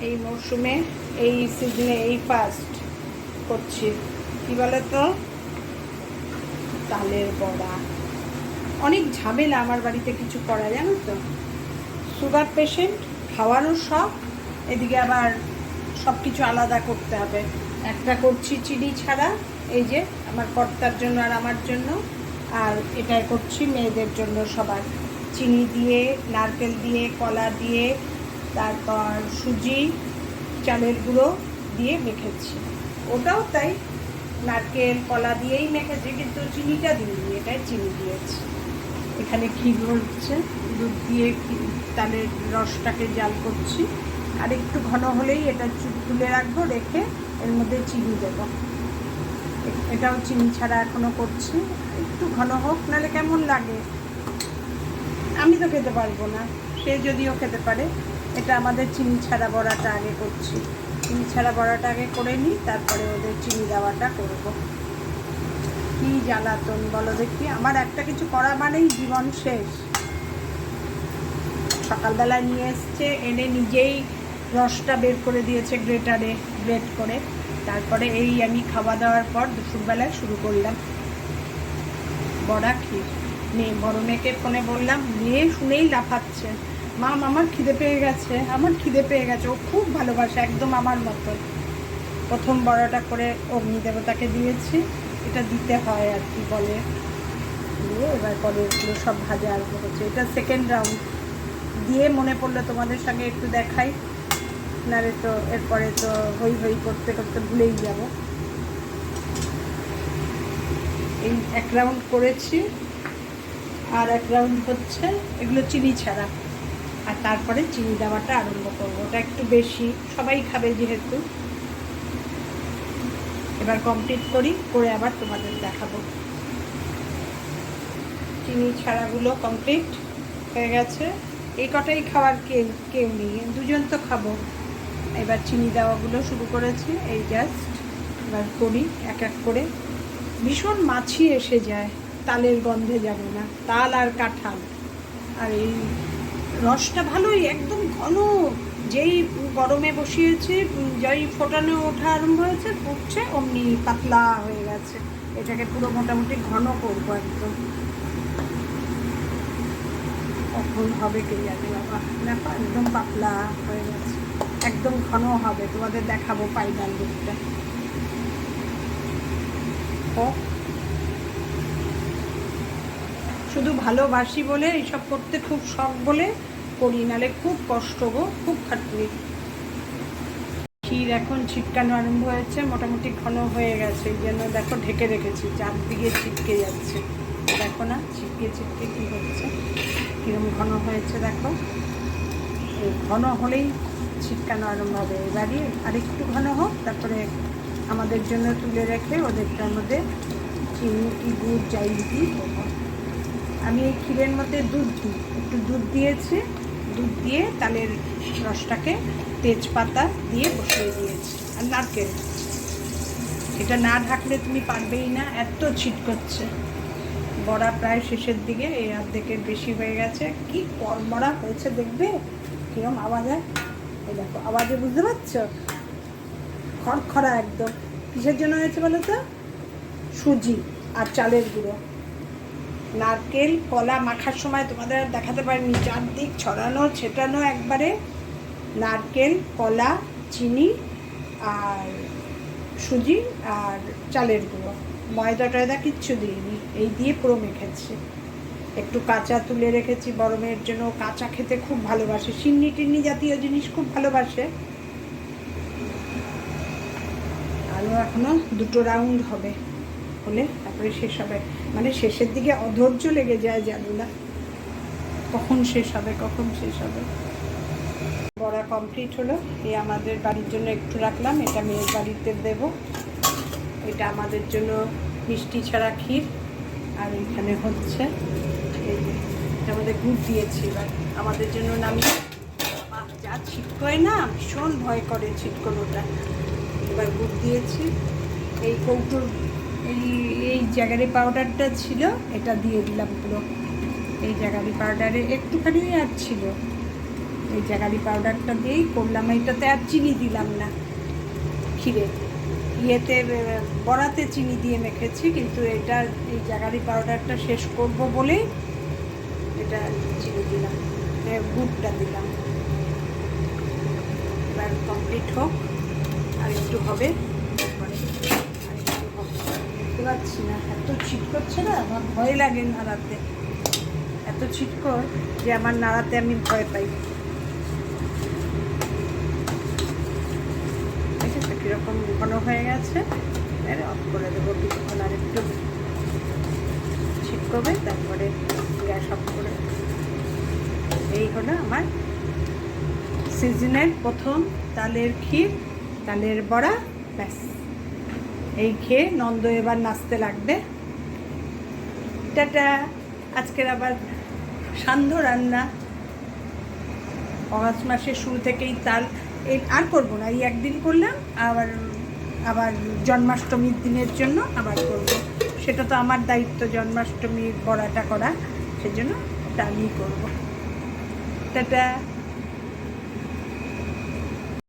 এই মরশুমে এই সিজনে এই ফার্স্ট করছি কী বলে তো তালের বড়া। অনেক ঝামেলা আমার বাড়িতে কিছু করা, জানো তো। সুগার পেশেন্ট, খাওয়ারও শখ, এদিকে আবার সব কিছু আলাদা করতে হবে। একটা করছি চিনি ছাড়া, এই যে আমার কর্তার জন্য আর আমার জন্য, আর এটাই করছি মেয়েদের জন্য সবার। চিনি দিয়ে, নারকেল দিয়ে, কলা দিয়ে, তারপর সুজি, চালের গুঁড়ো দিয়ে মেখেছি। ওটাও তাই, নারকেল কলা দিয়েই মেখেছি, কিন্তু চিনিটা দিইনি, এটাই চিনি দিয়েছি। এখানে ক্ষীর হচ্ছে, দুধ দিয়ে তালের রসটাকে জাল করছি। আর একটু ঘন হলেই এটা তুলে রাখবো, রেখে এর মধ্যে চিনি দেবো। এটাও চিনি ছাড়া এখনও করছি, একটু ঘন হোক, নাহলে কেমন লাগে। আমি তো খেতে পারবো না, সে যদিও খেতে পারে। এটা আমাদের চিনি ছাড়া বড়াটা আগে করছি। চিনি ছাড়া বড়াটা আগে করে নিই, তারপরে ওদের চিনি দেওয়াটা করব। কি জ্বালাতন বলো দেখি, আমার একটা কিছু করা মানেই জীবন শেষ। সকালবেলা নিয়ে এসছে, এনে নিজেই রসটা বের করে দিয়েছে গ্রেটারে, গ্রেট করে। তারপরে এই আমি খাওয়া দাওয়ার পর দুপুরবেলায় শুরু করলাম বড়া ক্ষীর। মেয়ে, বড় মেয়েকে ফোনে বললাম, মেয়ে শুনেই লাফাচ্ছে, মা আমার খিদে পেয়ে গেছে, আমার খিদে পেয়ে গেছে। ও খুব ভালোবাসে, একদম আমার মতো। প্রথম বড়াটা করে অগ্নিদেবতাকে দিয়েছি, এটা দিতে হয় আর কি বলে। দিয়ে এবার পরে এগুলো সব ভাজা আরম্ভ হচ্ছে। এটা সেকেন্ড রাউন্ড দিয়ে মনে পড়লো তোমাদের সঙ্গে একটু দেখাই, নারে তো এরপরে তো হই হই করতে করতে ভুলেই যাব। এই এক রাউন্ড করেছি, আর এক রাউন্ড হচ্ছে, এগুলো চিনি ছাড়া। আর তারপরে চিনি দেওয়াটা আরম্ভ করবো, ওটা একটু বেশি, সবাই খাবে যেহেতু। এবার কমপ্লিট করি, করে আবার তোমাদের দেখাবো। চিনি ছাড়াগুলো কমপ্লিট হয়ে গেছে। এই কটাই খাওয়ার কেউ নেই, দুজন তো খাবো। এবার চিনি দেওয়াগুলো শুরু করেছি, এই জাস্ট এবার করি এক এক করে। ভীষণ মাছি এসে যায়, তালের গন্ধে যাবে না, তাল আর কাঁঠাল। আর এই রসটা ভালোই, একদম ঘন। যেই গরমে বসিয়েছি, যেই ফোটানো ওঠা আরম্ভ হয়েছে, ফুটছে, অমনি পাতলা হয়ে গেছে। এটাকে পুরো মোটামুটি ঘন করবো একদম। কখন হবে কে জানে বাবা। দেখো একদম পাতলা হয়ে গেছে, একদম ঘন হবে। তোমাদের দেখাবো ফাইনাল লুকটা। ও শুধু ভালোবাসি বলে, এইসব করতে খুব শখ বলে করি, নালে খুব কষ্ট গো, খুব খাটনি। ক্ষীর এখন ছিটকানো আরম্ভ হয়েছে, মোটামুটি ঘন হয়ে গেছে। এই জন্য দেখো ঢেকে রেখেছি, চারদিকে ছিটকে যাচ্ছে। দেখো না ছিটকে ছিটকে কী হচ্ছে, কীরকম ঘন হয়েছে দেখো। এই ঘন হলেই ছিটকানো আরম্ভ হবে। এবারই আরেকটু ঘন হোক, তারপরে আমাদের জন্য তুলে রেখে ওদেরটার মধ্যে চিনি কি দুধ যাই দিই দেবো। আমি এই ক্ষীরের মধ্যে দুধ দিই, একটু দুধ দিয়েছি, দুধ দিয়ে তালের রসটাকে তেজপাতা দিয়ে বসিয়ে দিয়েছি, আর নারকেল। এটা না ঢাকলে তুমি পারবেই না, এত ছিটকচ্ছে। বড়া প্রায় শেষের দিকে, এই অর্ধেকের বেশি হয়ে গেছে। কি কড়মড়া হয়েছে দেখবে, কিরম আওয়াজ হয়। এই দেখো আওয়াজে বুঝতে পারছো, খড়খড়া একদম। কিসের জন্য হয়েছে বলো তো? সুজি আর চালের গুঁড়ো। নারকেল কলা মাখার সময় তোমাদের আর দেখাতে পারিনি, চারদিক ছড়ানো ছেটানো একবারে। নারকেল কলা চিনি আর সুজি আর চালের গুঁড়ো, ময়দা টয়দা কিচ্ছু দিইনি, এই দিয়ে পুরো মেখেছি। একটু কাঁচা তুলে রেখেছি বড় মেয়ের জন্য, কাঁচা খেতে খুব ভালোবাসে, সিন্নি টিন্নি জাতীয় জিনিস খুব ভালোবাসে। আরও এখনও দুটো রাউন্ড হবে, হলে তারপরে শেষ হবে। মানে শেষের দিকে অধৈর্য লেগে যায়, জানি না কখন শেষ হবে, কখন শেষ হবে। বড়া কমপ্লিট হলো। এই আমাদের বাড়ির জন্য একটু রাখলাম, এটা মেয়ের বাড়িতে দেব। এটা আমাদের জন্য মিষ্টি ছাড়া ক্ষীর। আর এখানে হচ্ছে এই যে আমাদের গুড় দিয়েছি, এবার আমাদের জন্য নামিয়ে। যা ছিটকোয় না, ভীষণ ভয় করে ছিটকোনোটা। এবার গুড় দিয়েছি। এই কৌটোর এই জ্যাগারি পাউডারটা ছিল, এটা দিয়ে দিলাম পুরো। এই জ্যাগারি পাউডারে একটুখানি আর ছিল, এই জাগারি পাউডারটা দিয়েই করলাম। এইটাতে আর চিনি দিলাম না, ক্ষীরে ইয়েতে বড়াতে চিনি দিয়ে মেখেছি, কিন্তু এটা এই জাগারি পাউডারটা শেষ করব বলেই এটা চিনি দিলাম, গুড়টা দিলাম। এবার কমপ্লিট হোক, আর একটু হবে, তারপরে আর একটু হবে। দেখতে পাচ্ছি না, এত ছিটকোচ্ছে না, আমার ভয় লাগে নাড়াতে, এত ছিটকো যে আমার নাড়াতে আমি ভয় পাই। ঠিক আছে, কীরকম ঘন হয়ে গেছে, এবারে অফ করে দেবো। কিছুক্ষণ আর একটু ছিটকবে, তারপরে গ্যাস অফ করে। এই হলো আমার সিজনের প্রথম তালের ক্ষীর, তালের বড়া, ব্যাস। এই খেয়ে নন্দ এবার নাচতে লাগবে। টাটা। আজকের আবার সান্ধ্য রান্না, অগাস্ট মাসের শুরু থেকেই তাল, এই আর করবো না, এই একদিন করলাম, আবার জন্মাষ্টমীর দিনের জন্য আবার করব। সেটা তো আমার দায়িত্ব, জন্মাষ্টমীর বড়াটা করা, সেজন্য ওটা আমিই করবো। টাটা।